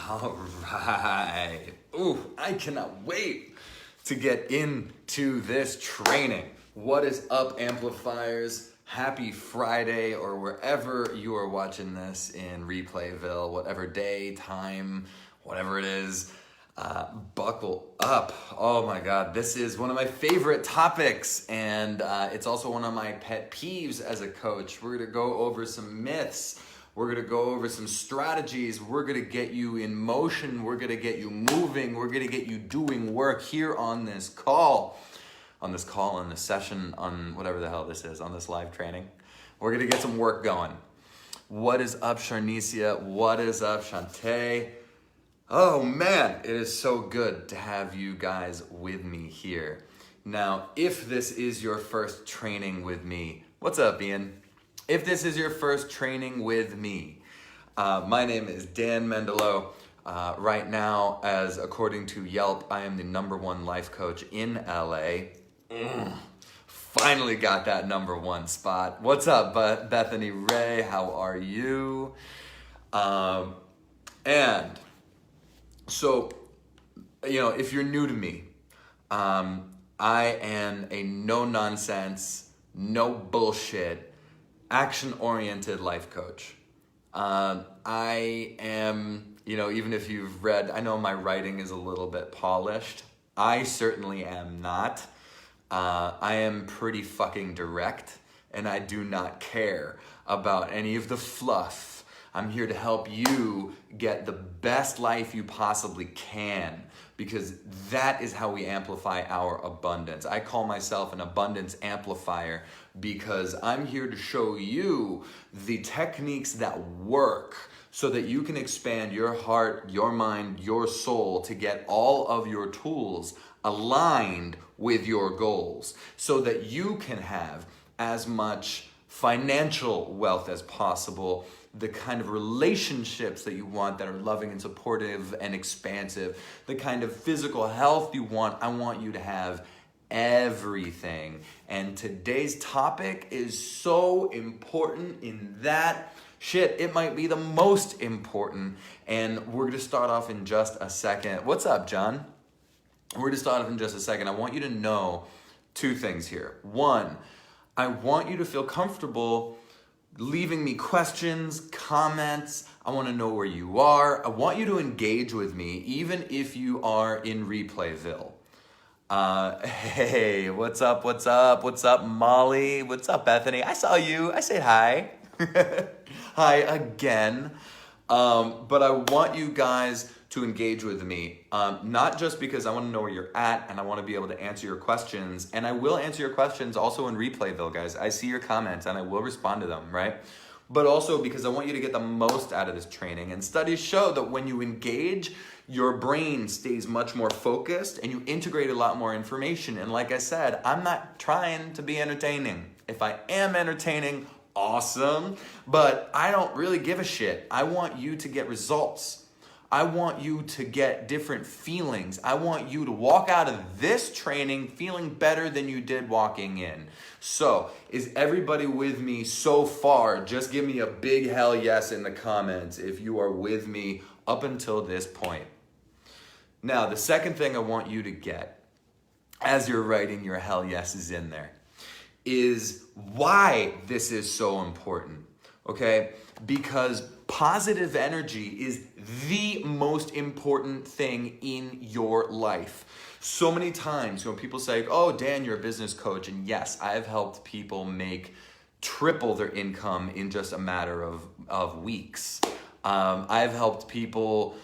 All right. Ooh, I cannot wait to get into this training. What is up, amplifiers? Happy Friday, or wherever you are watching this in Replayville, whatever day, time, whatever it is. Buckle up. Oh my God, this is one of my favorite topics, and it's also one of my pet peeves as a coach. We're gonna go over some myths. We're gonna go over some strategies. We're gonna get you in motion. We're gonna get you moving. We're gonna get you doing work here on this call, on this session, on whatever the hell this is, on this live training. We're gonna get some work going. What is up, Sharnicia? What is up, Shantae? Oh man, it is so good to have you guys with me here. Now, if this is your first training with me, what's up, Ian? If this is your first training with me, my name is Dan Mendelow. Right now, as according to Yelp, I am the #1 life coach in LA. Finally got that #1 spot. What's up, Bethany Ray? How are you? And so, if you're new to me, I am a no-nonsense, no bullshit, action-oriented life coach. I am, even if you've read, I know my writing is a little bit polished. I certainly am not. I am pretty fucking direct, and I do not care about any of the fluff. I'm here to help you get the best life you possibly can, because that is how we amplify our abundance. I call myself an abundance amplifier because I'm here to show you the techniques that work so that you can expand your heart, your mind, your soul to get all of your tools aligned with your goals so that you can have as much financial wealth as possible, the kind of relationships that you want that are loving and supportive and expansive, the kind of physical health you want. I want you to have everything. And today's topic is so important in that shit, it might be the most important. And we're gonna start off in just a second. What's up, John? We're gonna start off in just a second. I want you to know two things here. One, I want you to feel comfortable leaving me questions, comments. I want to know where you are. I want you to engage with me, even if you are in Replayville. Hey, what's up? What's up? What's up, Molly? What's up, Bethany? I saw you. I said hi. Hi again. But I want you guys to engage with me, not just because I want to know where you're at and I want to be able to answer your questions, and I will answer your questions also in Replayville, guys. I see your comments and I will respond to them, right? But also because I want you to get the most out of this training, and studies show that when you engage, your brain stays much more focused and you integrate a lot more information. And like I said, I'm not trying to be entertaining. If I am entertaining, awesome, but I don't really give a shit. I want you to get results. I want you to get different feelings. I want you to walk out of this training feeling better than you did walking in. So, is everybody with me so far? Just give me a big hell yes in the comments if you are with me up until this point. Now, the second thing I want you to get, as you're writing your hell yeses in there, is why this is so important, okay? Because positive energy is the most important thing in your life. So many times when people say, oh, Dan, you're a business coach, and yes, I've helped people make triple their income in just a matter of weeks. I've helped people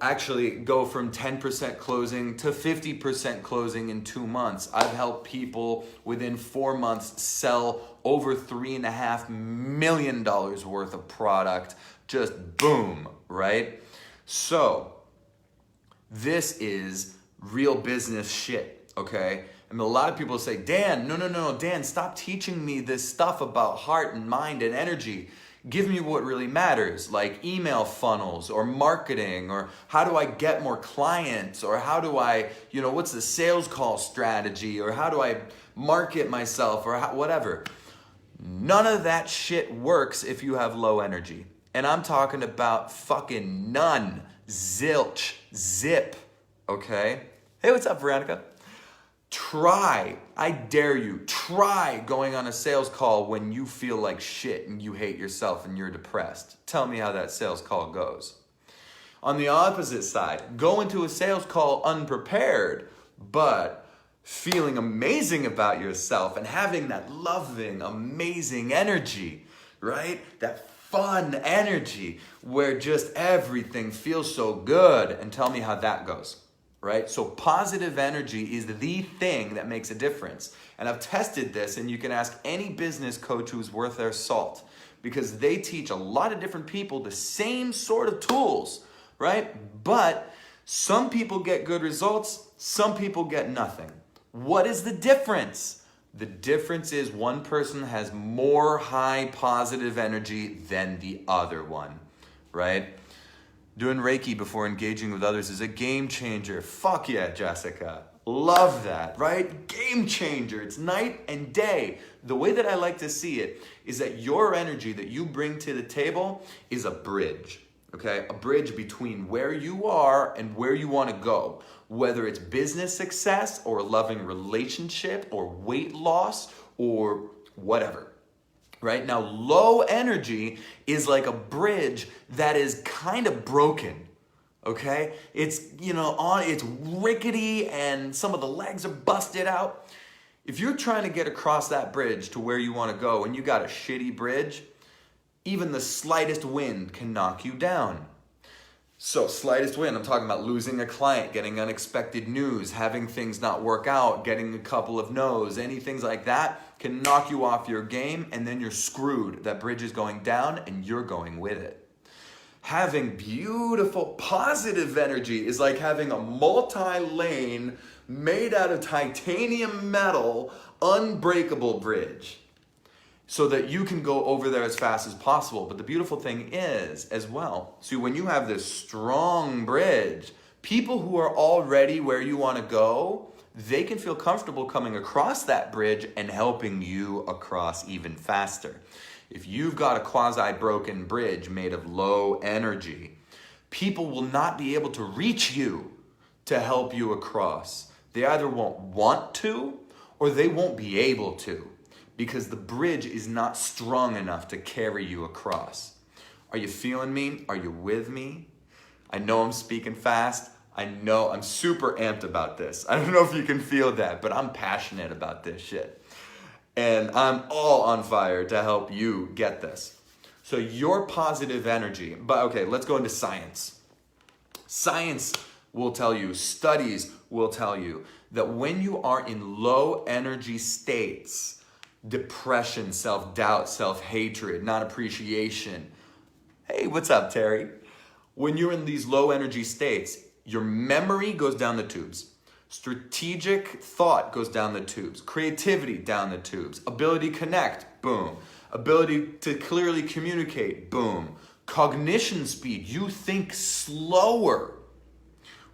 actually go from 10% closing to 50% closing in 2 months. I've helped people within 4 months sell over $3.5 million worth of product. Just boom, right? So this is real business shit, okay? And a lot of people say, Dan, no, Dan, stop teaching me this stuff about heart and mind and energy. Give me what really matters, like email funnels or marketing, or how do I get more clients, or how do I, what's the sales call strategy, or how do I market myself, or whatever. None of that shit works if you have low energy. And I'm talking about fucking none. zilch, zip, okay? Hey, what's up, Veronica? Try, I dare you, try going on a sales call when you feel like shit and you hate yourself and you're depressed. Tell me how that sales call goes. On the opposite side, go into a sales call unprepared, but feeling amazing about yourself and having that loving, amazing energy, right? That fun energy where just everything feels so good, and tell me how that goes. Right? So positive energy is the thing that makes a difference. And I've tested this, and you can ask any business coach who's worth their salt, because they teach a lot of different people the same sort of tools, right? But some people get good results, some people get nothing. What is the difference? The difference is one person has more high positive energy than the other one, right? Doing Reiki before engaging with others is a game changer. Fuck yeah, Jessica. Love that, right? Game changer. It's night and day. The way that I like to see it is that your energy that you bring to the table is a bridge, okay? A bridge between where you are and where you want to go. Whether it's business success or a loving relationship or weight loss or whatever. Right? Now, low energy is like a bridge that is kind of broken, okay? It's, it's rickety and some of the legs are busted out. If you're trying to get across that bridge to where you want to go and you got a shitty bridge, even the slightest wind can knock you down. So slightest wind, I'm talking about losing a client, getting unexpected news, having things not work out, getting a couple of no's, any things like that can knock you off your game, and then you're screwed. That bridge is going down and you're going with it. Having beautiful positive energy is like having a multi-lane made out of titanium metal, unbreakable bridge, so that you can go over there as fast as possible. But the beautiful thing is, as well, see, when you have this strong bridge, people who are already where you want to go, they can feel comfortable coming across that bridge and helping you across even faster. If you've got a quasi-broken bridge made of low energy, people will not be able to reach you to help you across. They either won't want to or they won't be able to, because the bridge is not strong enough to carry you across. Are you feeling me? Are you with me? I know I'm speaking fast. I know I'm super amped about this. I don't know if you can feel that, but I'm passionate about this shit. And I'm all on fire to help you get this. So your positive energy, but okay, let's go into science. Science will tell you, studies will tell you that when you are in low energy states, depression, self-doubt, self-hatred, non-appreciation. Hey, what's up, Terry? When you're in these low energy states, your memory goes down the tubes. Strategic thought goes down the tubes. Creativity down the tubes. Ability to connect, boom. Ability to clearly communicate, boom. Cognition speed, you think slower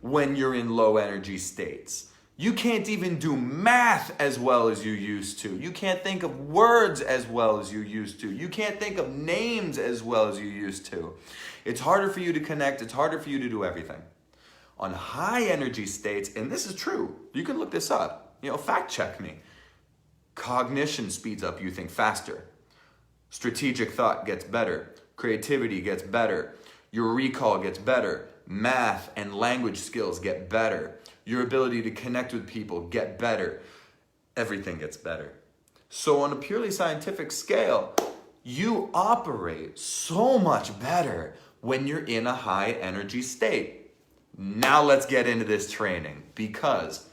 when you're in low energy states. You can't even do math as well as you used to. You can't think of words as well as you used to. You can't think of names as well as you used to. It's harder for you to connect. It's harder for you to do everything. On high energy states, and this is true, you can look this up, fact check me. Cognition speeds up, you think faster. Strategic thought gets better. Creativity gets better. Your recall gets better. Math and language skills get better. Your ability to connect with people get better. Everything gets better. So on a purely scientific scale, you operate so much better when you're in a high energy state. Now let's get into this training, because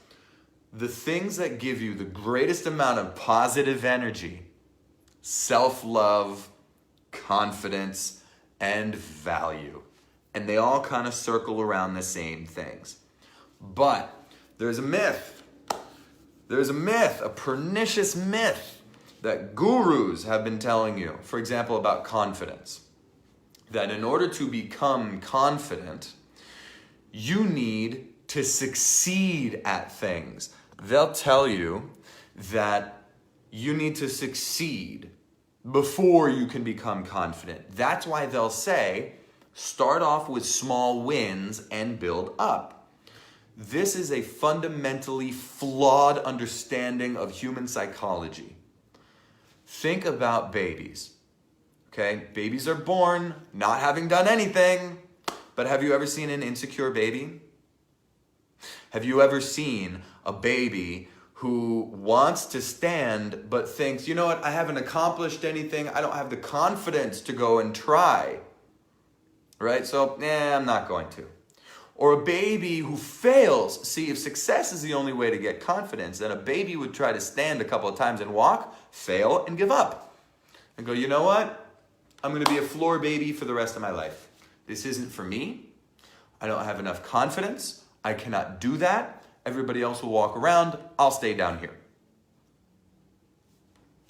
the things that give you the greatest amount of positive energy, self-love, confidence, and value. And they all kind of circle around the same things. But there's a myth. There's a myth, a pernicious myth that gurus have been telling you, for example, about confidence. That in order to become confident, you need to succeed at things. They'll tell you that you need to succeed before you can become confident. That's why they'll say, Start off with small wins and build up. This is a fundamentally flawed understanding of human psychology. Think about babies. Okay, babies are born not having done anything, but have you ever seen an insecure baby? Have you ever seen a baby who wants to stand but thinks, you know what, I haven't accomplished anything, I don't have the confidence to go and try, right? So, I'm not going to. Or a baby who fails. See, if success is the only way to get confidence, then a baby would try to stand a couple of times and walk, fail, and give up. And go, you know what? I'm going to be a floor baby for the rest of my life. This isn't for me. I don't have enough confidence. I cannot do that. Everybody else will walk around. I'll stay down here.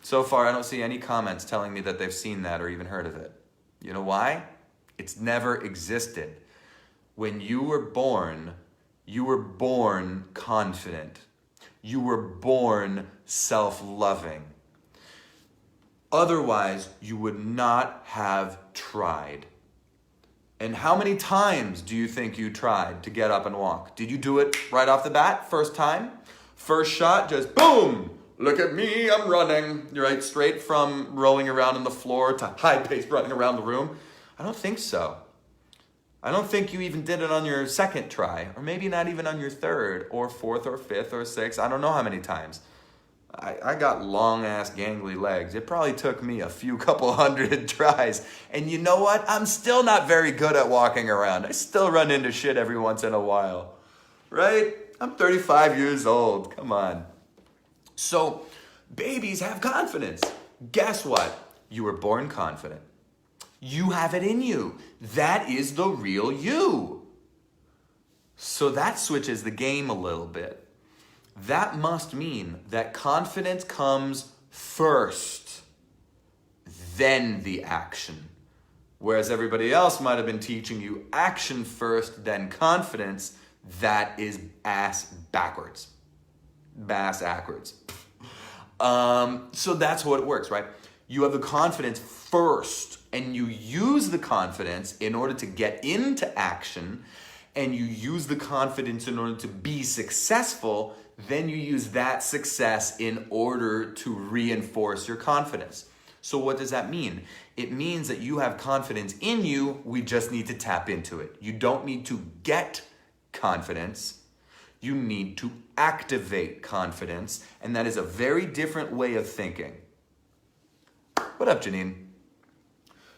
So far, I don't see any comments telling me that they've seen that or even heard of it. You know why? It's never existed. When you were born confident. You were born self-loving. Otherwise, you would not have tried. And how many times do you think you tried to get up and walk? Did you do it right off the bat, first time? First shot, just boom! Look at me, I'm running. You're right, straight from rolling around on the floor to high-paced running around the room. I don't think so. I don't think you even did it on your second try, or maybe not even on your third, or fourth, or fifth, or sixth. I don't know how many times. I got long-ass gangly legs. It probably took me a couple hundred tries. And you know what? I'm still not very good at walking around. I still run into shit every once in a while. Right? I'm 35 years old. Come on. So, babies have confidence. Guess what? You were born confident. You have it in you. That is the real you. So that switches the game a little bit. That must mean that confidence comes first, then the action. Whereas everybody else might have been teaching you action first, then confidence. That is ass backwards. Bass-ackwards. So that's how it works, right? You have the confidence first, and you use the confidence in order to get into action, and you use the confidence in order to be successful. Then you use that success in order to reinforce your confidence. So what does that mean? It means that you have confidence in you, we just need to tap into it. You don't need to get confidence, you need to activate confidence, and that is a very different way of thinking. What up, Janine?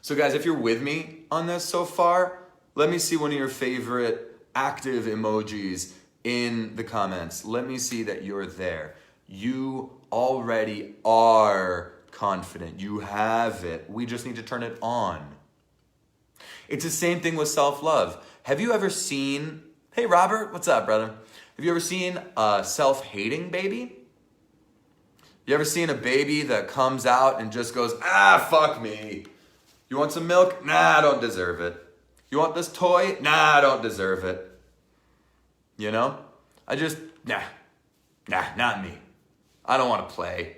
So guys, if you're with me on this so far, let me see one of your favorite active emojis in the comments. Let me see that you're there. You already are confident. You have it. We just need to turn it on. It's the same thing with self-love. Have you ever seen, hey Robert, what's up, brother? Have you ever seen a self-hating baby? You ever seen a baby that comes out and just goes, fuck me. You want some milk? Nah, I don't deserve it. You want this toy? Nah, I don't deserve it. You know? Nah, not me. I don't want to play.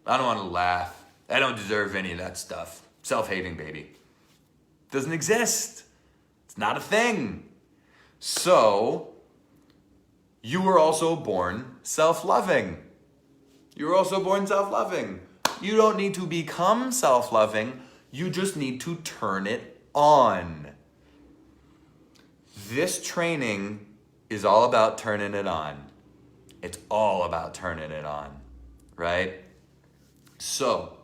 I don't want to laugh. I don't deserve any of that stuff. Self-hating baby. Doesn't exist. It's not a thing. So, you were also born self-loving. You were also born self-loving. You don't need to become self-loving. You just need to turn it on. This training is all about turning it on. It's all about turning it on, right? So,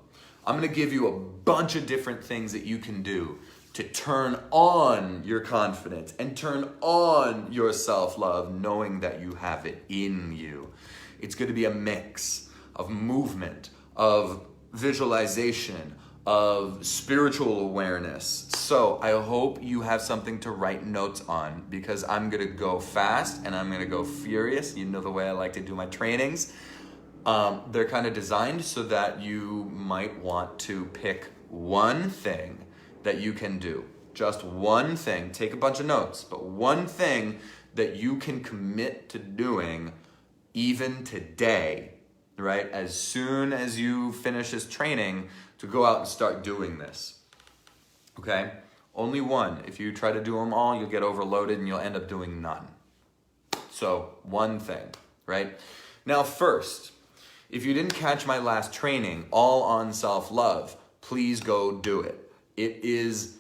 I'm going to give you a bunch of different things that you can do to turn on your confidence and turn on your self-love, knowing that you have it in you. It's going to be a mix of movement, of visualization, of spiritual awareness. So I hope you have something to write notes on, because I'm going to go fast and I'm going to go furious. You know the way I like to do my trainings. They're kind of designed so that you might want to pick one thing that you can do. Just one thing. Take a bunch of notes, but one thing that you can commit to doing even today, right? As soon as you finish this training, to go out and start doing this, okay? Only one. If you try to do them all, you'll get overloaded and you'll end up doing none. So one thing, right? Now first, if you didn't catch my last training, all on self-love, please go do it. It is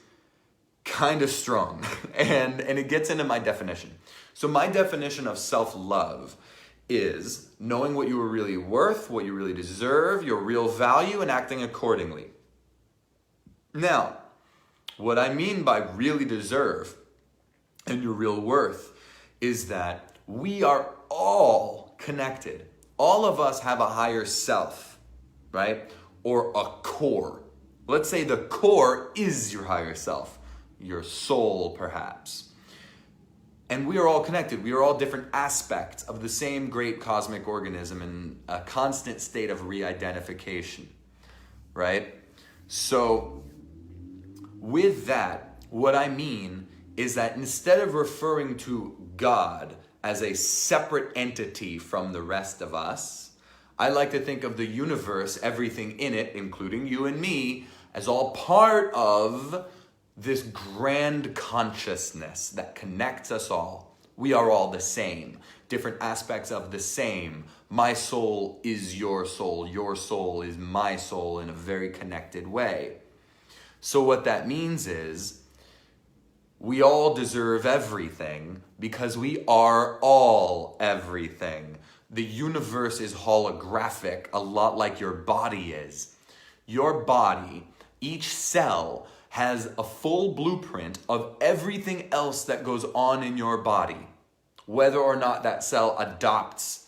kind of strong and it gets into my definition. So my definition of self-love is knowing what you are really worth, what you really deserve, your real value, and acting accordingly. Now, what I mean by really deserve and your real worth is that we are all connected. All of us have a higher self, right? Or a core. Let's say the core is your higher self, your soul perhaps. And we are all connected. We are all different aspects of the same great cosmic organism in a constant state of re-identification, right? So with that, what I mean is that instead of referring to God as a separate entity from the rest of us, I like to think of the universe, everything in it, including you and me, as all part of this grand consciousness that connects us all. We are all the same, different aspects of the same. My soul is your soul is my soul in a very connected way. So what that means is we all deserve everything because we are all everything. The universe is holographic, a lot like your body is. Your body, each cell, has a full blueprint of everything else that goes on in your body. Whether or not that cell adopts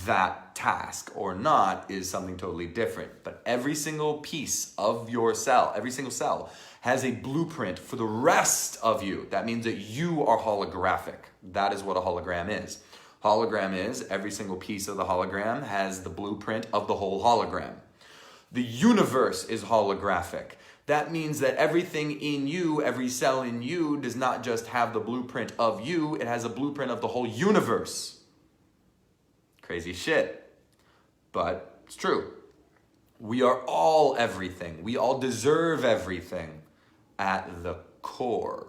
that task or not is something totally different. But every single piece of your cell, every single cell, has a blueprint for the rest of you. That means that you are holographic. That is what a hologram is. Hologram is every single piece of the hologram has the blueprint of the whole hologram. The universe is holographic. That means that everything in you, every cell in you, does not just have the blueprint of you, it has a blueprint of the whole universe. Crazy shit, but it's true. We are all everything. We all deserve everything at the core.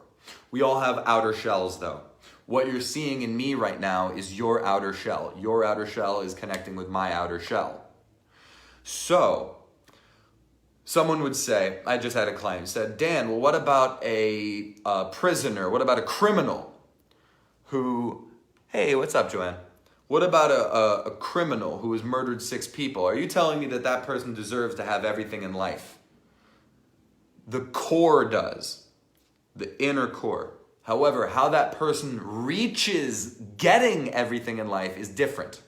We all have outer shells though. What you're seeing in me right now is your outer shell. Your outer shell is connecting with my outer shell. So, someone would say, I just had a client said, Dan, well, what about a prisoner? What about a criminal who, hey, what's up, Joanne? What about a criminal who has murdered 6 people? Are you telling me that that person deserves to have everything in life? The core does, the inner core. However, how that person reaches getting everything in life is different.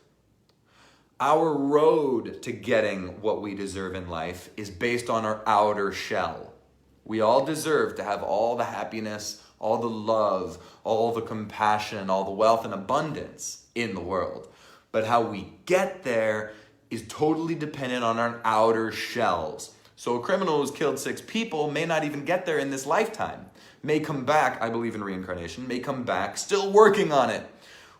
Our road to getting what we deserve in life is based on our outer shell. We all deserve to have all the happiness, all the love, all the compassion, all the wealth and abundance in the world. But how we get there is totally dependent on our outer shells. So a criminal who's killed 6 people may not even get there in this lifetime. May come back, I believe in reincarnation, may come back still working on it.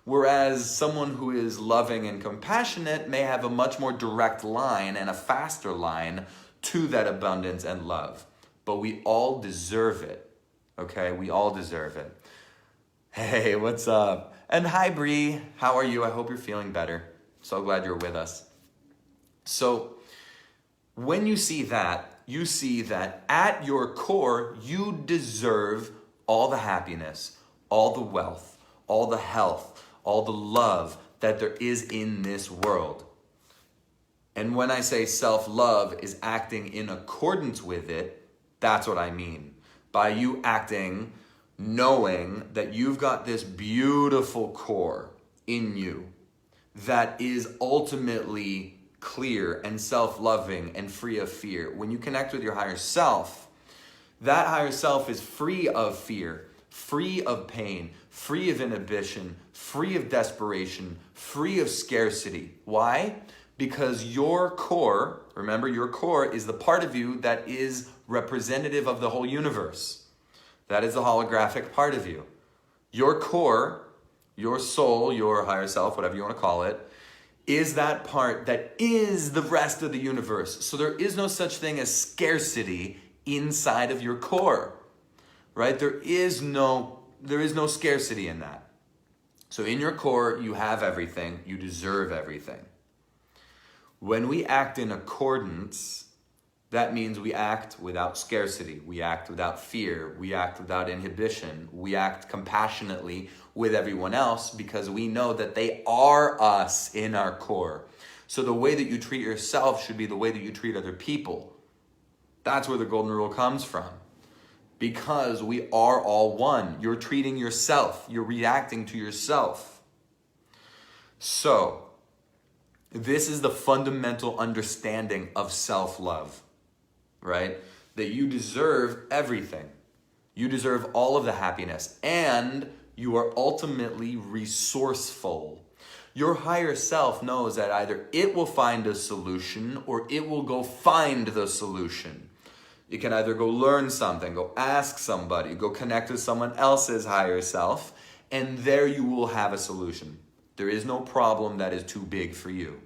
Whereas someone who is loving and compassionate may have a much more direct line and a faster line to that abundance and love. But we all deserve it, okay? We all deserve it. Hey, what's up? And hi, Bree. How are you? I hope you're feeling better. So glad you're with us. So when you see that at your core, you deserve all the happiness, all the wealth, all the health, all the love that there is in this world. And when I say self-love is acting in accordance with it, that's what I mean. By you acting, knowing that you've got this beautiful core in you that is ultimately clear and self-loving and free of fear. When you connect with your higher self, that higher self is free of fear, free of pain, free of inhibition, free of desperation, free of scarcity. Why? Because your core, remember your core is the part of you that is representative of the whole universe. That is the holographic part of you. Your core, your soul, your higher self, whatever you want to call it, is that part that is the rest of the universe. So there is no such thing as scarcity inside of your core. right? There is no scarcity in that. So in your core, you have everything. You deserve everything. When we act in accordance, that means we act without scarcity. We act without fear. We act without inhibition. We act compassionately with everyone else because we know that they are us in our core. So the way that you treat yourself should be the way that you treat other people. That's where the golden rule comes from. Because we are all one. You're treating yourself. You're reacting to yourself. So, this is the fundamental understanding of self-love, right? That you deserve everything. You deserve all of the happiness, and you are ultimately resourceful. Your higher self knows that either it will find a solution or it will go find the solution. You can either go learn something, go ask somebody, go connect with someone else's higher self, and there you will have a solution. There is no problem that is too big for you.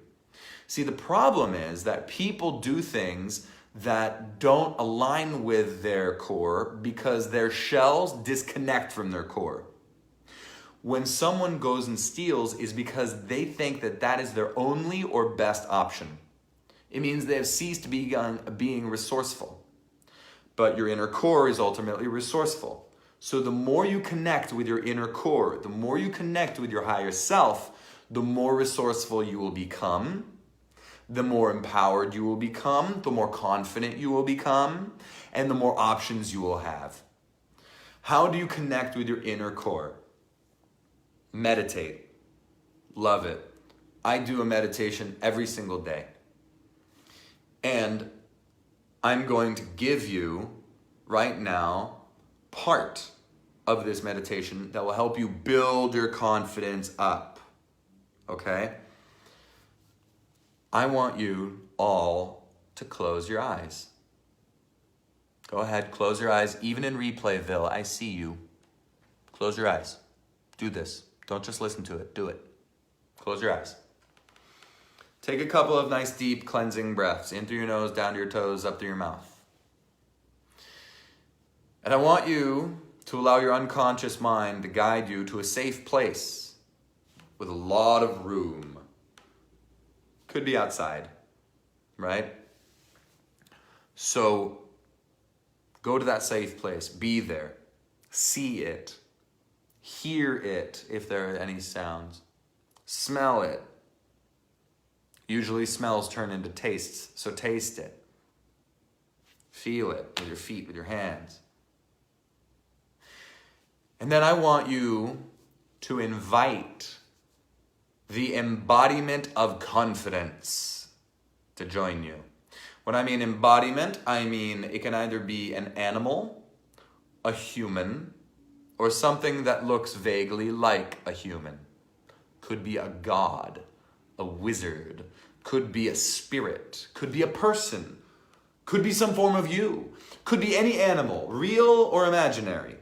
See, the problem is that people do things that don't align with their core because their shells disconnect from their core. When someone goes and steals is because they think that that is their only or best option. It means they have ceased being resourceful. But your inner core is ultimately resourceful. So the more you connect with your inner core, the more you connect with your higher self, the more resourceful you will become, the more empowered you will become, the more confident you will become, and the more options you will have. How do you connect with your inner core? Meditate. Love it. I do a meditation every single day. And I'm going to give you right now part of this meditation that will help you build your confidence up. Okay? I want you all to close your eyes. Go ahead, close your eyes. Even in Replayville, I see you. Close your eyes. Do this. Don't just listen to it. Do it. Close your eyes. Take a couple of nice deep cleansing breaths in through your nose, down to your toes, up through your mouth. And I want you to allow your unconscious mind to guide you to a safe place with a lot of room. Could be outside, right? So go to that safe place. Be there. See it. Hear it if there are any sounds. Smell it. Usually smells turn into tastes, so taste it. Feel it with your feet, with your hands. And then I want you to invite the embodiment of confidence to join you. When I mean embodiment, I mean it can either be an animal, a human, or something that looks vaguely like a human. Could be a god, a wizard, could be a spirit, could be a person, could be some form of you, could be any animal, real or imaginary.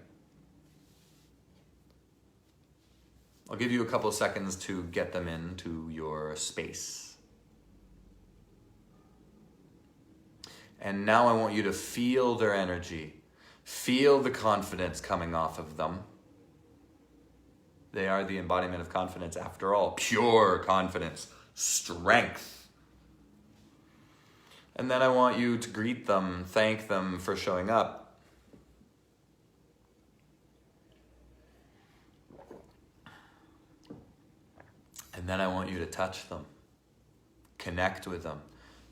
I'll give you a couple of seconds to get them into your space. And now I want you to feel their energy. Feel the confidence coming off of them. They are the embodiment of confidence after all. Pure confidence. Strength. And then I want you to greet them, thank them for showing up. And then I want you to touch them, connect with them.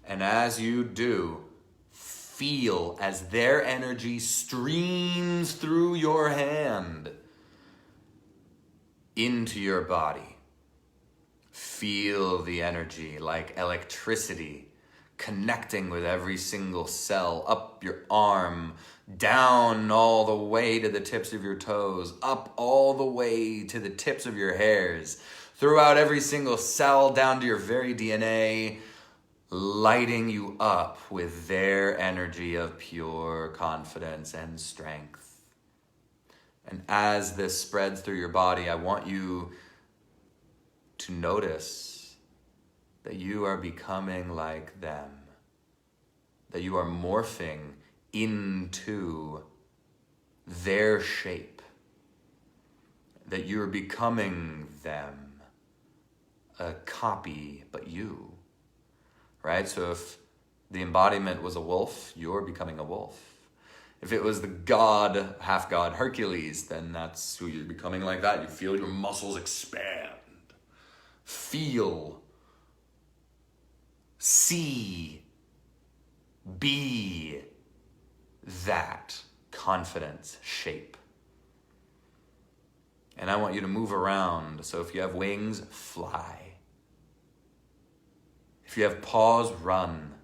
And as you do, feel as their energy streams through your hand into your body. Feel the energy like electricity connecting with every single cell, up your arm, down all the way to the tips of your toes, up all the way to the tips of your hairs, throughout every single cell down to your very DNA, lighting you up with their energy of pure confidence and strength. And as this spreads through your body, I want you to notice that you are becoming like them, that you are morphing into their shape, that you're becoming them, a copy, but you, right? So if the embodiment was a wolf, you're becoming a wolf. If it was the god, half god Hercules, then that's who you're becoming like that. You feel your muscles expand. Feel, see, be that confidence shape. And I want you to move around. So if you have wings, fly. If you have paws, run.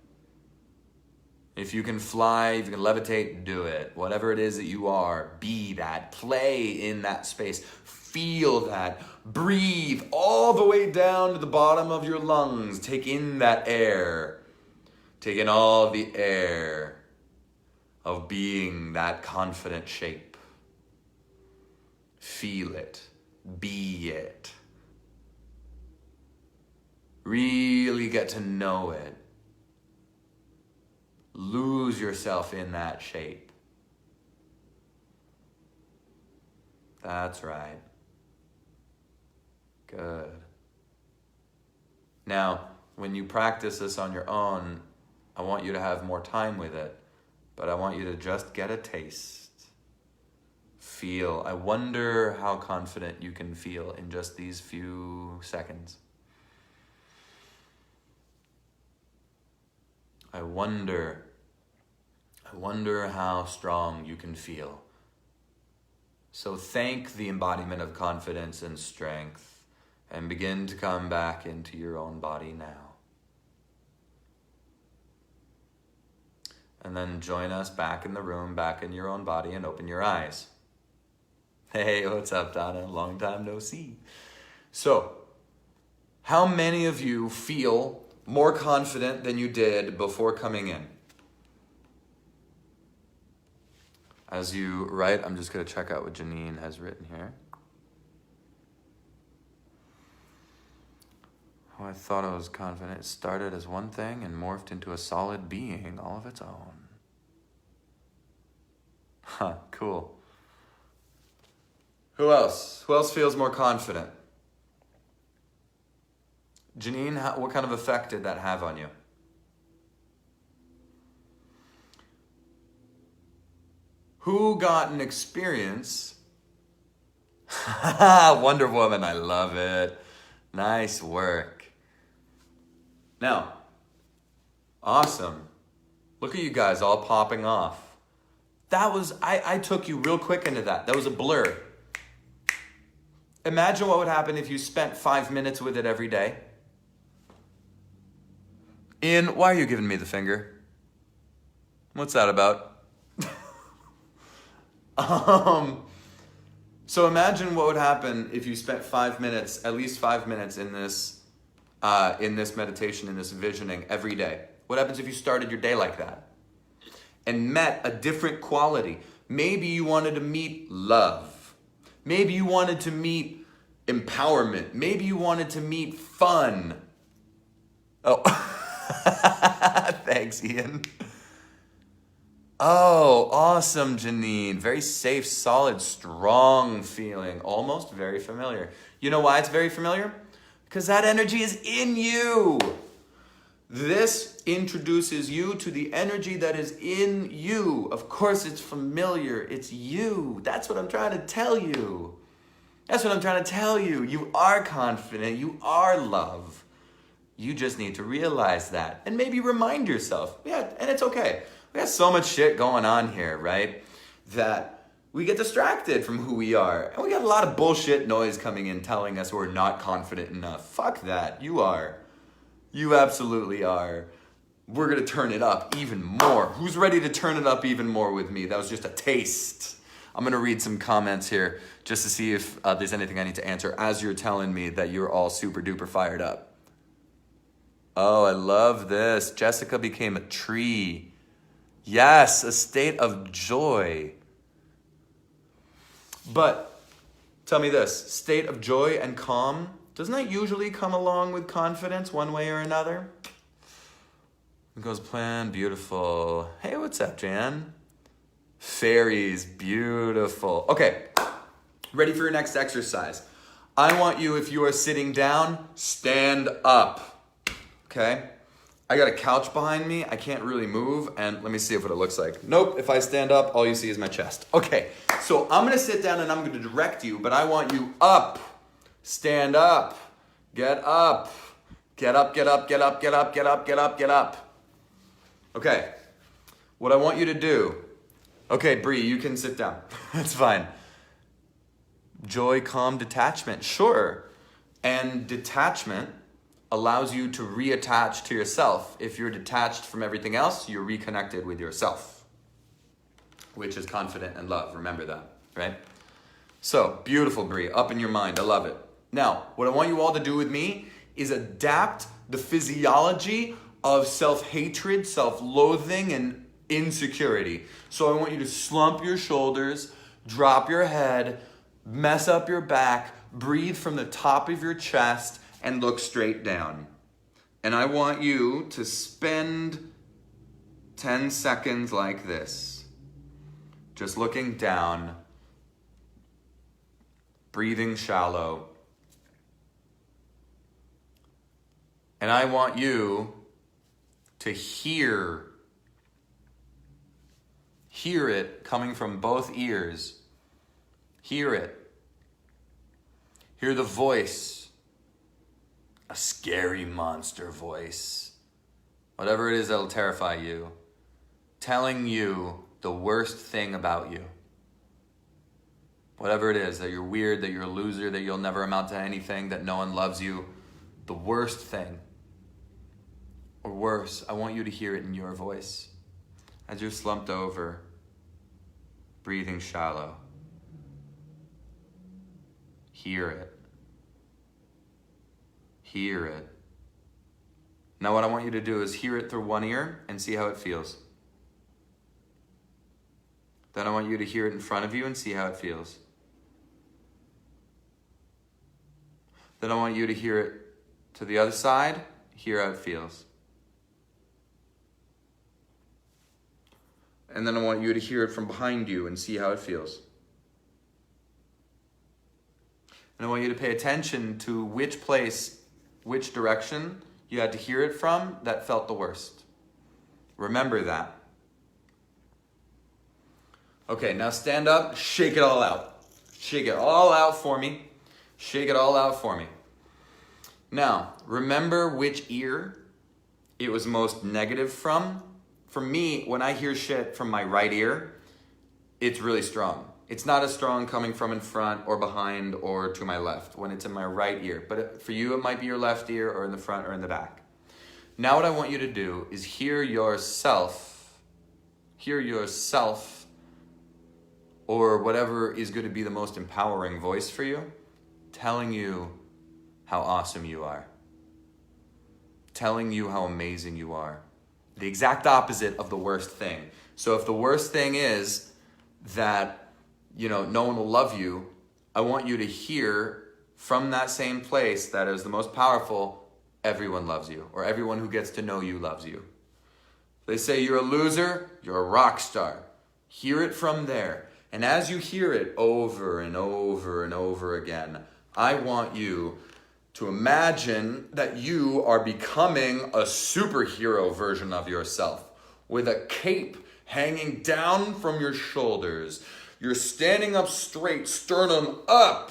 If you can fly, if you can levitate, do it. Whatever it is that you are, be that. Play in that space. Feel that. Breathe all the way down to the bottom of your lungs. Take in that air. Take in all the air of being that confident shape. Feel it. Be it. Really get to know it. Lose yourself in that shape. That's right. Good. Now, when you practice this on your own, I want you to have more time with it, but I want you to just get a taste. Feel. I wonder how confident you can feel in just these few seconds. I wonder how strong you can feel. So thank the embodiment of confidence and strength and begin to come back into your own body now. And then join us back in the room, back in your own body, and open your eyes. Hey, what's up, Donna? Long time no see. So, how many of you feel more confident than you did before coming in? As you write, I'm just going to check out what Janine has written here. Oh, I thought I was confident. It started as one thing and morphed into a solid being all of its own. Huh, cool. Who else? Who else feels more confident? Janine, what kind of effect did that have on you? Who got an experience? Wonder Woman, I love it. Nice work. Now, awesome. Look at you guys all popping off. That was, I took you real quick into that. That was a blur. Imagine what would happen if you spent 5 minutes with it every day. Ian, why are you giving me the finger? What's that about? So imagine what would happen if you spent 5 minutes, at least 5 minutes in this meditation, in this visioning every day. What happens if you started your day like that and met a different quality? Maybe you wanted to meet love. Maybe you wanted to meet empowerment. Maybe you wanted to meet fun. Oh, thanks, Ian. Oh, awesome, Janine. Very safe, solid, strong feeling. Almost very familiar. You know why it's very familiar? Because that energy is in you. This introduces you to the energy that is in you. Of course, it's familiar. It's you. That's what I'm trying to tell you. That's what I'm trying to tell you. You are confident. You are love. You just need to realize that and maybe remind yourself. Yeah, and it's okay. We got so much shit going on here, right? That we get distracted from who we are. And we got a lot of bullshit noise coming in telling us we're not confident enough. Fuck that. You are. You absolutely are. We're going to turn it up even more. Who's ready to turn it up even more with me? That was just a taste. I'm going to read some comments here just to see if there's anything I need to answer as you're telling me that you're all super duper fired up. Oh, I love this. Jessica became a tree. Yes, a state of joy. But tell me this, state of joy and calm, doesn't that usually come along with confidence one way or another? It goes plan, beautiful. Hey, what's up, Jan? Fairies, beautiful. Okay, ready for your next exercise. I want you, if you are sitting down, stand up, okay? I got a couch behind me, I can't really move, and let me see what it looks like. Nope, if I stand up, all you see is my chest. Okay, so I'm gonna sit down and I'm gonna direct you, but I want you up. Stand up, get up, get up, get up, get up, get up, get up, get up, get up. Okay, what I want you to do, okay, Bree, you can sit down, that's fine. Joy, calm, detachment, sure. And detachment allows you to reattach to yourself. If you're detached from everything else, you're reconnected with yourself, which is confident and love. Remember that, right? So, beautiful, Brie, up in your mind. I love it. Now, what I want you all to do with me is adapt the physiology of self-hatred, self-loathing, and insecurity. So I want you to slump your shoulders, drop your head, mess up your back, breathe from the top of your chest, and look straight down. And I want you to spend 10 seconds like this, just looking down, breathing shallow. And I want you to hear it coming from both ears. Hear it. Hear the voice. A scary monster voice. Whatever it is that'll terrify you. Telling you the worst thing about you. Whatever it is, that you're weird, that you're a loser, that you'll never amount to anything, that no one loves you. The worst thing. Or worse, I want you to hear it in your voice. As you're slumped over, breathing shallow. Hear it. Hear it. Now what I want you to do is hear it through one ear and see how it feels. Then I want you to hear it in front of you and see how it feels. Then I want you to hear it to the other side, hear how it feels. And then I want you to hear it from behind you and see how it feels. And I want you to pay attention to which place, which direction you had to hear it from that felt the worst. Remember that. Okay, now stand up, shake it all out. Shake it all out for me. Shake it all out for me. Now, remember which ear it was most negative from. For me, when I hear shit from my right ear, it's really strong. It's not as strong coming from in front or behind or to my left when it's in my right ear. But for you, it might be your left ear or in the front or in the back. Now what I want you to do is hear yourself, or whatever is going to be the most empowering voice for you, telling you how awesome you are. Telling you how amazing you are. The exact opposite of the worst thing. So if the worst thing is that, no one will love you, I want you to hear from that same place that is the most powerful, everyone loves you, or everyone who gets to know you loves you. They say you're a loser, you're a rock star. Hear it from there. And as you hear it over and over and over again, I want you to imagine that you are becoming a superhero version of yourself with a cape hanging down from your shoulders. You're standing up straight, sternum up.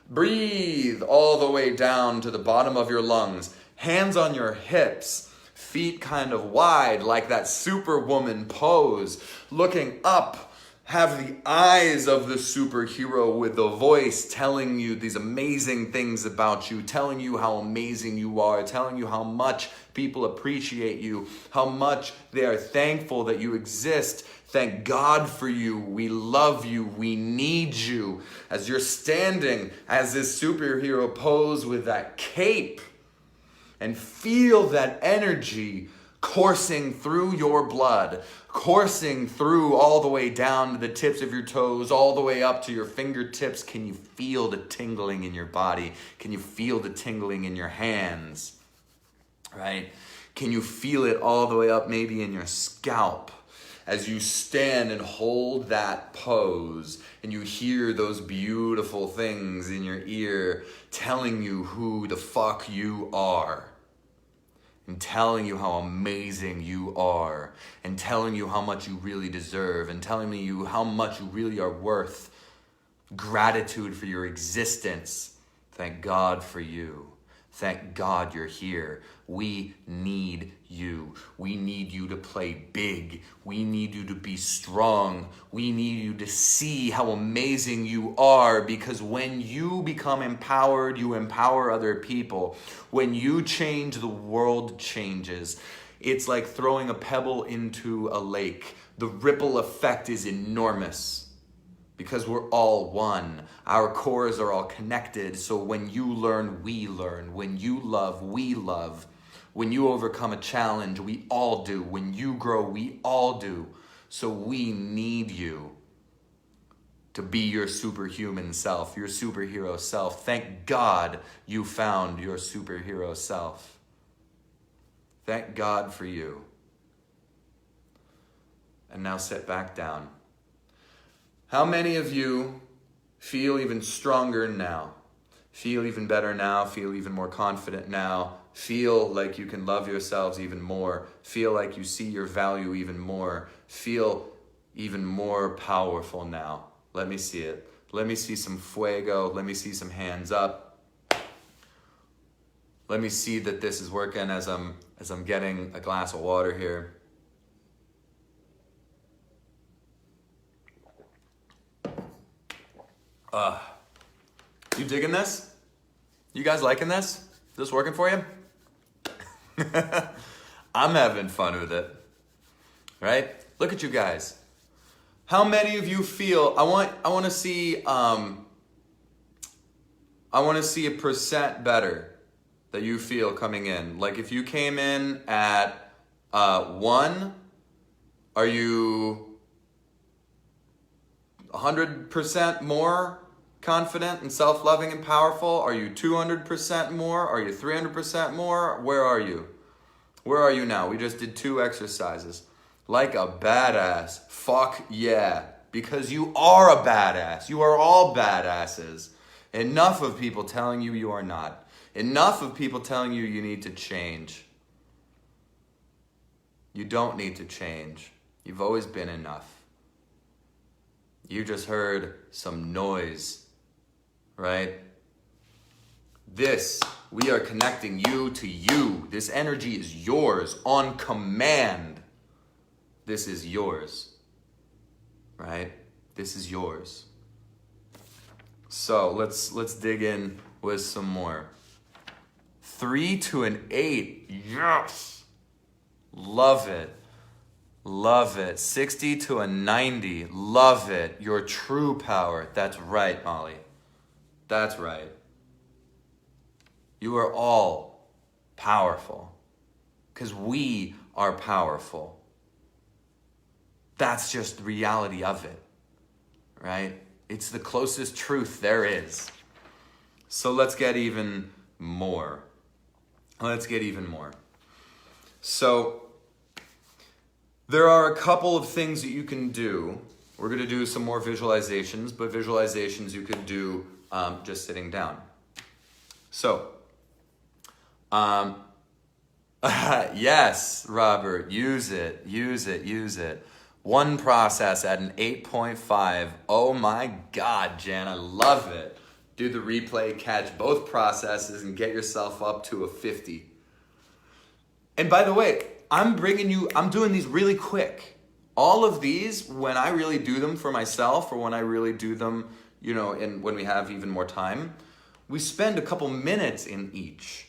Breathe all the way down to the bottom of your lungs. Hands on your hips, feet kind of wide like that superwoman pose. Looking up. Have the eyes of the superhero with the voice telling you these amazing things about you, telling you how amazing you are, telling you how much people appreciate you, how much they are thankful that you exist. Thank God for you. We love you. We need you. As you're standing as this superhero pose with that cape, and feel that energy coursing through your blood, coursing through all the way down to the tips of your toes, all the way up to your fingertips. Can you feel the tingling in your body? Can you feel the tingling in your hands? Right? Can you feel it all the way up maybe in your scalp? as you stand and hold that pose and you hear those beautiful things in your ear telling you who the fuck you are, and telling you how amazing you are, and telling you how much you really deserve, and telling you how much you really are worth, gratitude for your existence. Thank God for you. Thank God you're here. We need you. We need you to play big. We need you to be strong. We need you to see how amazing you are, because when you become empowered, you empower other people. When you change, the world changes. It's like throwing a pebble into a lake. The ripple effect is enormous. Because we're all one. Our cores are all connected. So when you learn, we learn. When you love, we love. When you overcome a challenge, we all do. When you grow, we all do. So we need you to be your superhuman self, your superhero self. Thank God you found your superhero self. Thank God for you. And now sit back down. How many of you feel even stronger now? Feel even better now? Feel even more confident now? Feel like you can love yourselves even more? Feel like you see your value even more? Feel even more powerful now? Let me see it. Let me see some fuego. Let me see some hands up. Let me see that this is working as I'm getting a glass of water here. You digging this? You guys liking this? Is this working for you? I'm having fun with it. Right? Look at you guys. How many of you feel, I want to see a percent better that you feel coming in. Like if you came in at 1, are you 100% more confident and self-loving and powerful? Are you 200% more? Are you 300% more? Where are you? Where are you now? We just did 2 exercises. Like a badass. Fuck yeah. Because you are a badass. You are all badasses. Enough of people telling you you are not. Enough of people telling you you need to change. You don't need to change. You've always been enough. You just heard some noise. Right? We are connecting you to you. This energy is yours on command. This is yours. Right? This is yours. So let's dig in with some more. 3 to an 8. Yes. Love it. Love it. 60 to a 90. Love it. Your true power. That's right, Molly. That's right. You are all powerful because we are powerful. That's just the reality of it, right? It's the closest truth there is. So let's get even more. So there are a couple of things that you can do. We're going to do some more visualizations, but visualizations you could do just sitting down. So, yes, Robert, use it. One process at an 8.5. Oh my God, Jan, I love it. Do the replay, catch both processes, and get yourself up to a 50. And by the way, I'm doing these really quick. All of these, when I really do them for myself, or when I really do them, and when we have even more time, we spend a couple minutes in each.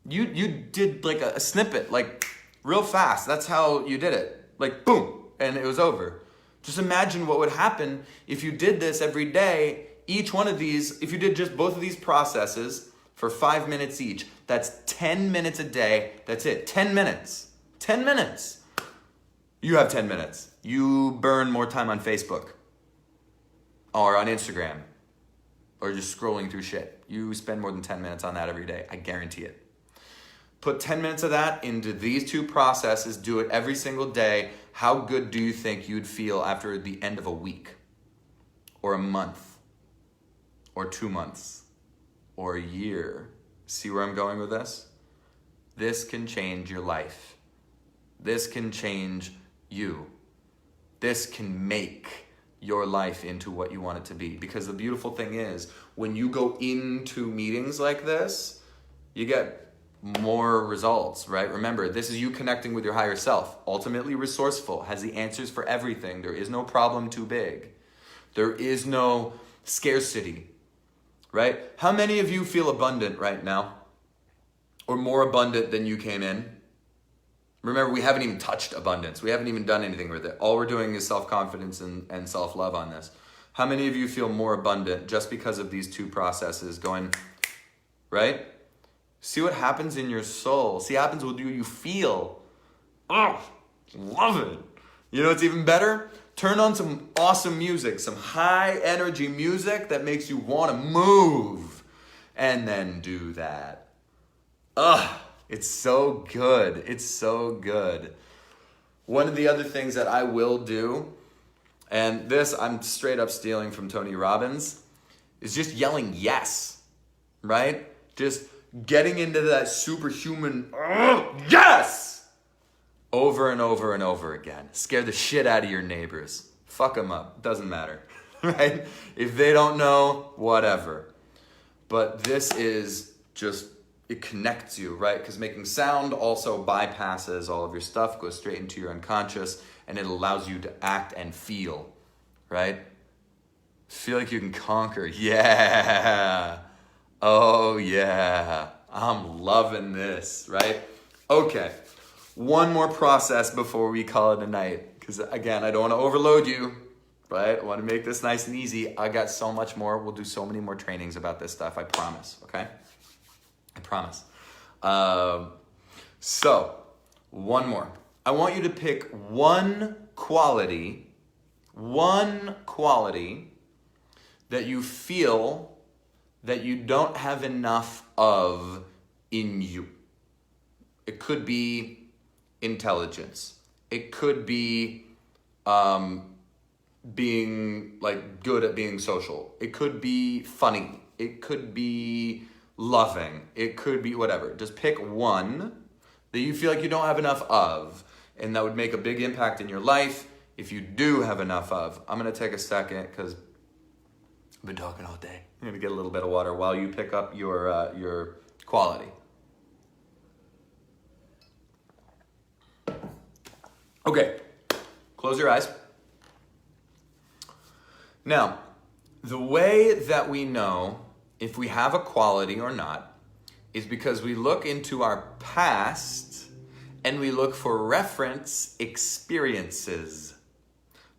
You did like a snippet, like real fast. That's how you did it. Like boom, and it was over. Just imagine what would happen if you did this every day. Each one of these, if you did just both of these processes for 5 minutes each, that's 10 minutes a day. That's it, 10 minutes. 10 minutes. You have 10 minutes. You burn more time on Facebook or on Instagram or just scrolling through shit. You spend more than 10 minutes on that every day. I guarantee it. Put 10 minutes of that into these two processes. Do it every single day. How good do you think you'd feel after the end of a week? Or a month? Or 2 months? Or a year? See where I'm going with this? This can change your life. This can change you. This can make your life into what you want it to be. Because the beautiful thing is, when you go into meetings like this, you get more results, right? Remember, this is you connecting with your higher self, ultimately resourceful, has the answers for everything. There is no problem too big. There is no scarcity, right? How many of you feel abundant right now? Or more abundant than you came in? Remember, we haven't even touched abundance. We haven't even done anything with it. All we're doing is self-confidence and self-love on this. How many of you feel more abundant just because of these two processes going, right? See what happens in your soul. See what happens with you feel. Oh, love it. You know what's even better? Turn on some awesome music, some high energy music that makes you want to move. And then do that. It's so good. It's so good. One of the other things that I will do, and this I'm straight up stealing from Tony Robbins, is just yelling yes, right? Just getting into that superhuman, yes, over and over and over again. Scare the shit out of your neighbors. Fuck them up. Doesn't matter, right? If they don't know, whatever. But this is just, it connects you, right? Because making sound also bypasses all of your stuff, goes straight into your unconscious, and it allows you to act and feel, right? Feel like you can conquer. Yeah. Oh, yeah. I'm loving this, right? Okay. One more process before we call it a night. Because, again, I don't want to overload you, right? I want to make this nice and easy. I got so much more. We'll do so many more trainings about this stuff. I promise, okay? I promise. So, one more. I want you to pick one quality that you feel that you don't have enough of in you. It could be intelligence. It could be being like good at being social. It could be funny. It could be loving. It could be whatever. Just pick one that you feel like you don't have enough of, and that would make a big impact in your life if you do have enough of. I'm going to take a second because I've been talking all day. I'm going to get a little bit of water while you pick up your quality. Okay, close your eyes. Now, the way that we know if we have a quality or not is because we look into our past and we look for reference experiences.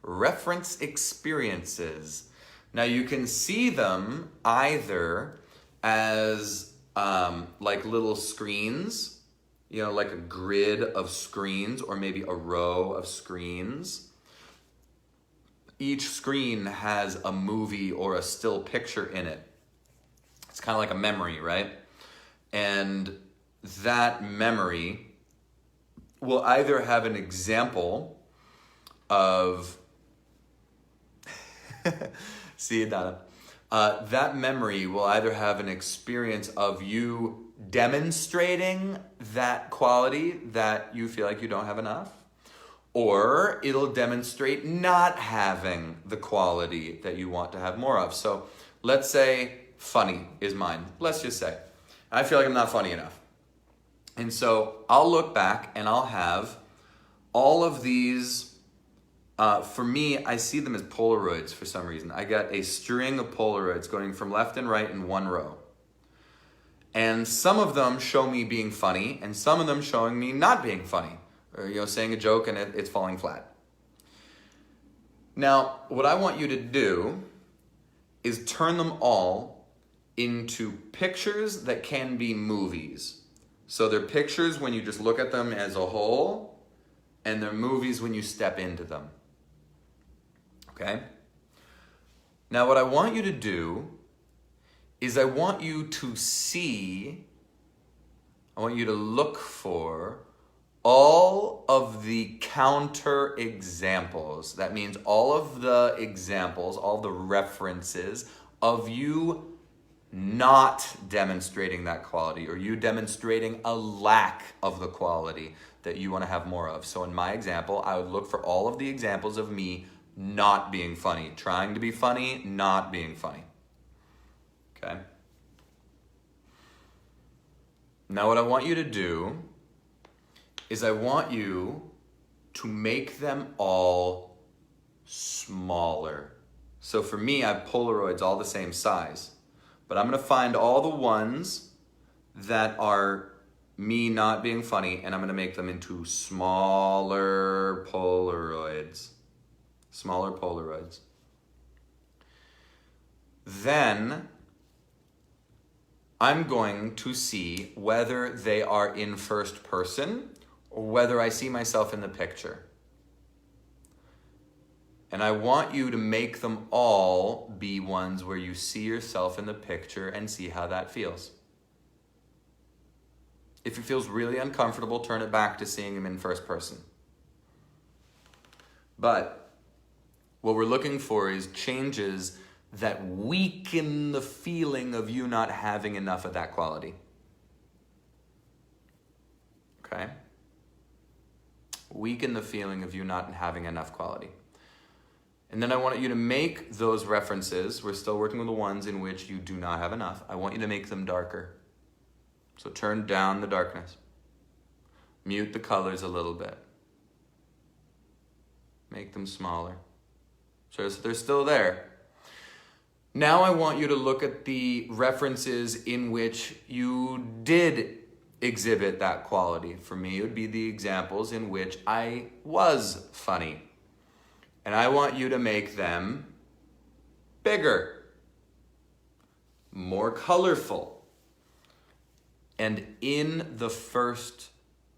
Reference experiences. Now you can see them either as like little screens, you know, like a grid of screens or maybe a row of screens. Each screen has a movie or a still picture in it. It's kind of like a memory, right? And that memory will either have an example of, see it, Donna? That memory will either have an experience of you demonstrating that quality that you feel like you don't have enough, or it'll demonstrate not having the quality that you want to have more of. So let's say funny is mine. Let's just say I feel like I'm not funny enough. And so I'll look back and I'll have all of these, for me, I see them as Polaroids for some reason. I got a string of Polaroids going from left and right in one row. And some of them show me being funny and some of them showing me not being funny. Or, you know, saying a joke and it's falling flat. Now, what I want you to do is turn them all into pictures that can be movies. So they're pictures when you just look at them as a whole, and they're movies when you step into them. Okay? Now, what I want you to do is I want you I want you to look for all of the counter examples. That means all of the examples, all the references of you not demonstrating that quality, or you demonstrating a lack of the quality that you want to have more of. So in my example, I would look for all of the examples of me not being funny, trying to be funny, not being funny. Okay? Now what I want you to do is I want you to make them all smaller. So for me, I have Polaroids all the same size, but I'm gonna find all the ones that are me not being funny, and I'm gonna make them into smaller Polaroids. Smaller Polaroids. Then I'm going to see whether they are in first person or whether I see myself in the picture. And I want you to make them all be ones where you see yourself in the picture and see how that feels. If it feels really uncomfortable, turn it back to seeing them in first person. But what we're looking for is changes that weaken the feeling of you not having enough of that quality. Okay? Weaken the feeling of you not having enough quality. And then I want you to make those references, we're still working with the ones in which you do not have enough, I want you to make them darker. So turn down the darkness. Mute the colors a little bit. Make them smaller. So they're still there. Now I want you to look at the references in which you did exhibit that quality. For me, it would be the examples in which I was funny. And I want you to make them bigger, more colorful, and in the first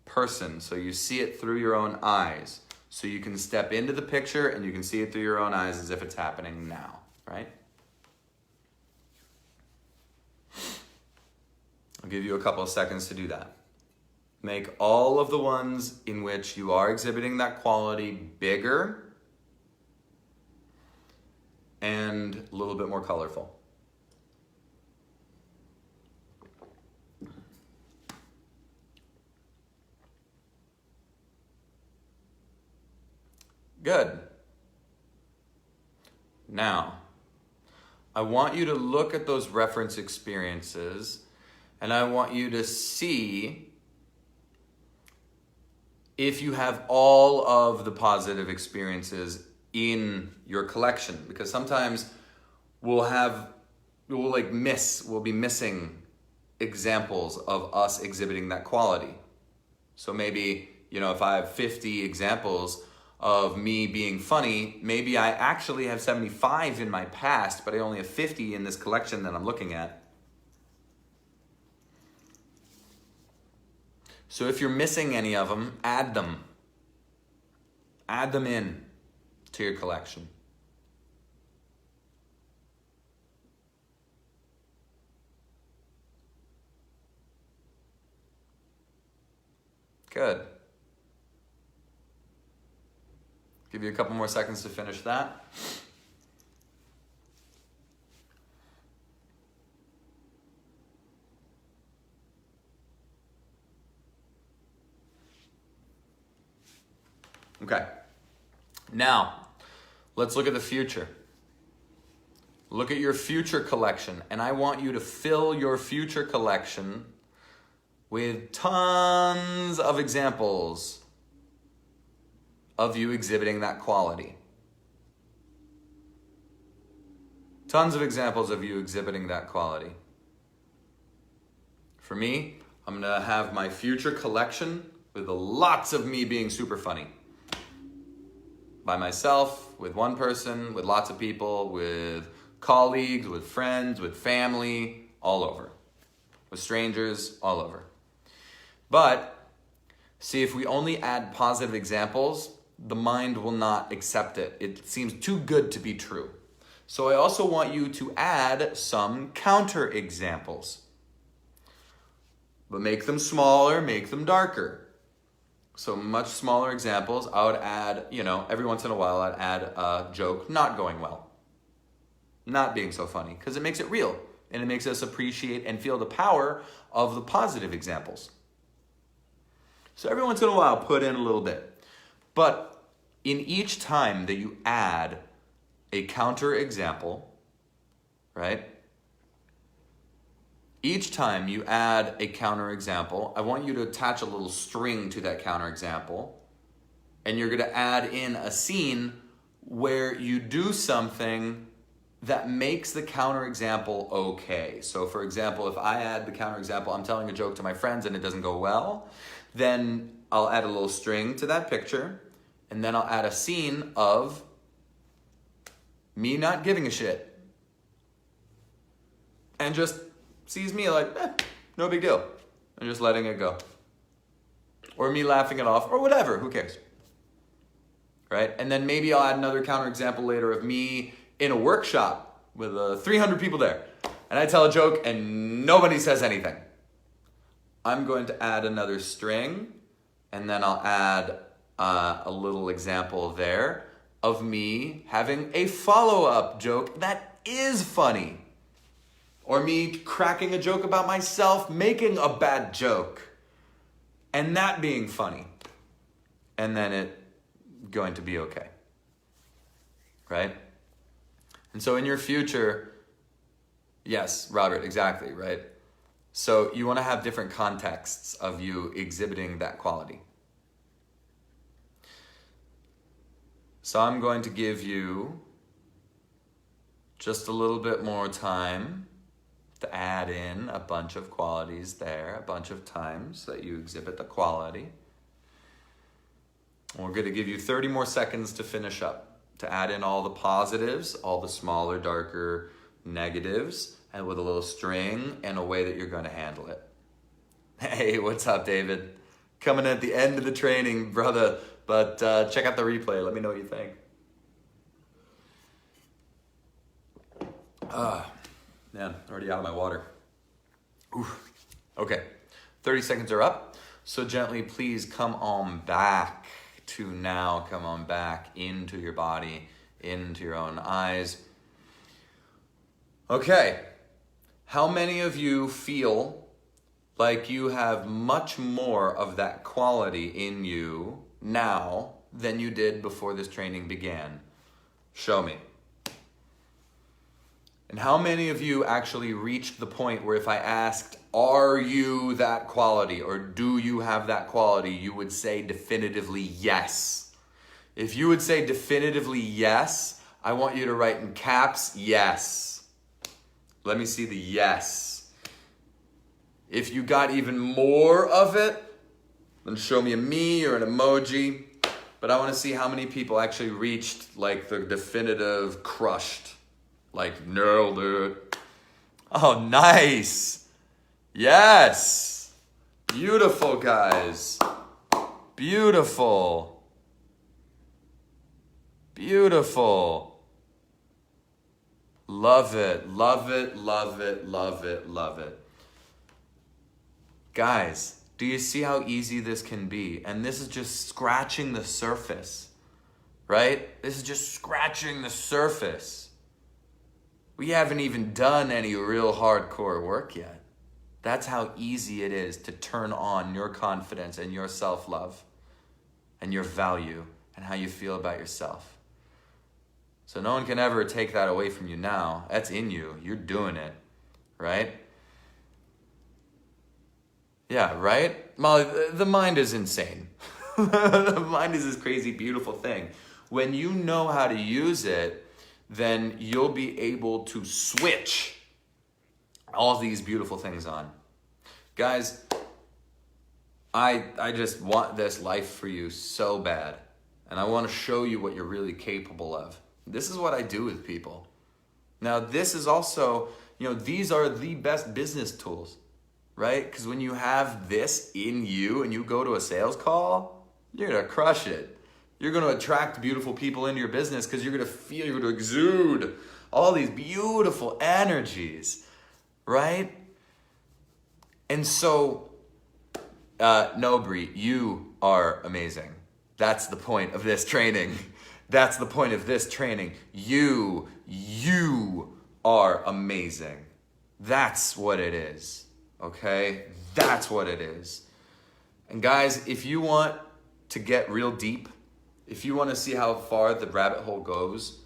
person. So you see it through your own eyes. So you can step into the picture and you can see it through your own eyes as if it's happening now, right? I'll give you a couple of seconds to do that. Make all of the ones in which you are exhibiting that quality bigger and a little bit more colorful. Good. Now, I want you to look at those reference experiences and I want you to see if you have all of the positive experiences in your collection, because sometimes we'll be missing examples of us exhibiting that quality. So maybe, if I have 50 examples of me being funny, maybe I actually have 75 in my past, but I only have 50 in this collection that I'm looking at. So if you're missing any of them, add them. Add them in to your collection. Good. Give you a couple more seconds to finish that. Okay. Now, let's look at the future. Look at your future collection, and I want you to fill your future collection with tons of examples of you exhibiting that quality. Tons of examples of you exhibiting that quality. For me, I'm gonna have my future collection with lots of me being super funny. By myself, with one person, with lots of people, with colleagues, with friends, with family, all over. With strangers, all over. But, see, if we only add positive examples, the mind will not accept it. It seems too good to be true. So I also want you to add some counter examples. but make them smaller, make them darker. So much smaller examples. I would add, every once in a while I'd add a joke not going well, not being so funny, because it makes it real and it makes us appreciate and feel the power of the positive examples. So every once in a while, put in a little bit. But in each time that you add a counter example, right? Each time you add a counter example, I want you to attach a little string to that counter example, and you're going to add in a scene where you do something that makes the counter example okay. So for example, if I add the counter example, I'm telling a joke to my friends and it doesn't go well, then I'll add a little string to that picture, and then I'll add a scene of me not giving a shit. And just sees me like, no big deal. And just letting it go. Or me laughing it off, or whatever, who cares? Right? And then maybe I'll add another counterexample later of me in a workshop with 300 people there. And I tell a joke and nobody says anything. I'm going to add another string, and then I'll add a little example there of me having a follow-up joke that is funny. Or me cracking a joke about myself making a bad joke and that being funny. And then it going to be okay. Right? And so in your future, yes, Robert, exactly, right? So you want to have different contexts of you exhibiting that quality. So I'm going to give you just a little bit more time to add in a bunch of qualities there, a bunch of times that you exhibit the quality. And we're going to give you 30 more seconds to finish up, to add in all the positives, all the smaller, darker negatives, and with a little string and a way that you're going to handle it. Hey, what's up, David? Coming at the end of the training, brother, but check out the replay. Let me know what you think. Man, already out of my water. Oof. Okay, 30 seconds are up. So gently, please come on back to now. Come on back into your body, into your own eyes. Okay, how many of you feel like you have much more of that quality in you now than you did before this training began? Show me. And how many of you actually reached the point where if I asked, are you that quality or do you have that quality, you would say definitively yes? If you would say definitively yes, I want you to write in caps, yes. Let me see the yes. If you got even more of it, then show me a me or an emoji. But I want to see how many people actually reached like the definitive crushed. Like, nailed it. Oh, nice. Yes. Beautiful, guys. Beautiful. Beautiful. Love it, love it, love it, love it, love it. Guys, do you see how easy this can be? And this is just scratching the surface, right? This is just scratching the surface. We haven't even done any real hardcore work yet. That's how easy it is to turn on your confidence and your self-love and your value and how you feel about yourself. So no one can ever take that away from you now. That's in you. You're doing it, right? Yeah, right? Molly, the mind is insane. The mind is this crazy, beautiful thing. When you know how to use it, then you'll be able to switch all these beautiful things on. Guys, I just want this life for you so bad. And I want to show you what you're really capable of. This is what I do with people. Now, this is also, these are the best business tools, right? Because when you have this in you and you go to a sales call, you're going to crush it. You're going to attract beautiful people into your business because you're going to feel, you're going to exude all these beautiful energies, right? And so No, Bree, you are amazing. That's the point of this training. That's the point of this training. You are amazing. That's what it is. Okay? That's what it is. And guys, if you want to get real deep, if you want to see how far the rabbit hole goes,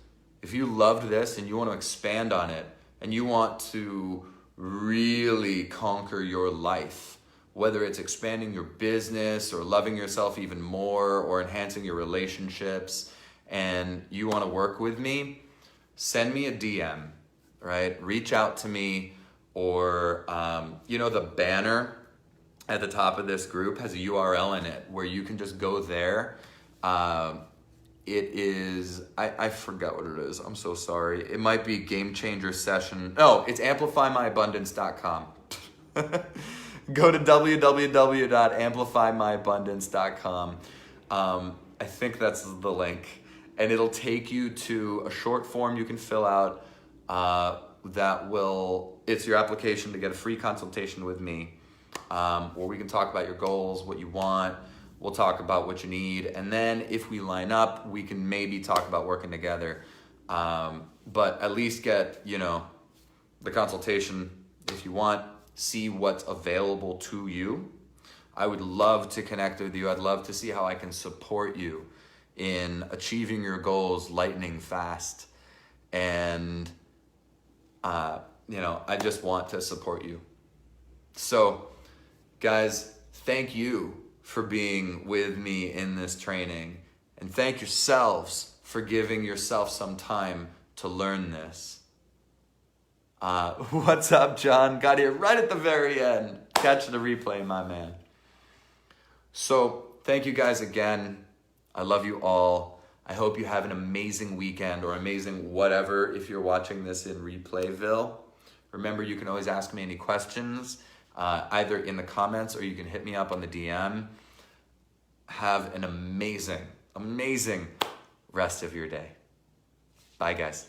if you loved this and you want to expand on it, and you want to really conquer your life, whether it's expanding your business or loving yourself even more or enhancing your relationships, and you want to work with me, send me a DM, right? Reach out to me, or the banner at the top of this group has a URL in it where you can just go there. It is, I forgot what it is. I'm so sorry. It might be Game Changer Session. No, it's amplifymyabundance.com. Go to www.amplifymyabundance.com. I think that's the link. And it'll take you to a short form you can fill out it's your application to get a free consultation with me, where we can talk about your goals, what you want. We'll talk about what you need. And then if we line up, we can maybe talk about working together. But at least get, the consultation if you want, see what's available to you. I would love to connect with you. I'd love to see how I can support you in achieving your goals lightning fast. And, I just want to support you. So, guys, thank you for being with me in this training. And thank yourselves for giving yourself some time to learn this. What's up, John? Got here right at the very end. Catch the replay, my man. So, thank you guys again. I love you all. I hope you have an amazing weekend, or amazing whatever if you're watching this in Replayville. Remember, you can always ask me any questions, either in the comments or you can hit me up on the DM. Have an amazing rest of your day. Bye, guys.